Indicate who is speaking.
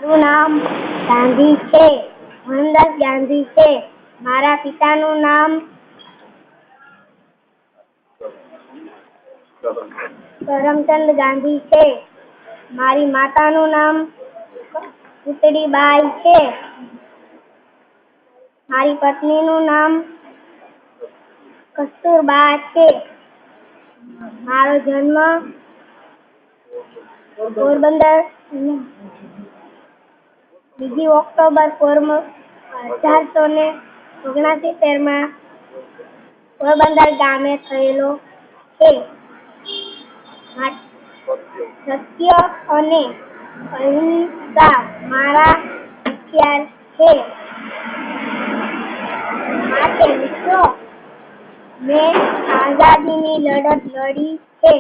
Speaker 1: મારું નામ ગાંધી છે. મોહનદાસ ગાંધી છે. મારા પિતાનું નામ કરમચંદ ગાંધી છે. મારી માતાનું નામ પુતળીબાઈ છે. મારી પત્નીનું નામ કસ્તુરબા છે. મારો જન્મ પોરબંદર 2 ઓક્ટોબર 1869 માં પોરબંદર ગામે થયેલો છે. સત્ય અને અહિંસા મારા હથિયાર છે. માટે મિત્રો મેં આઝાદીની લડત લડી છે.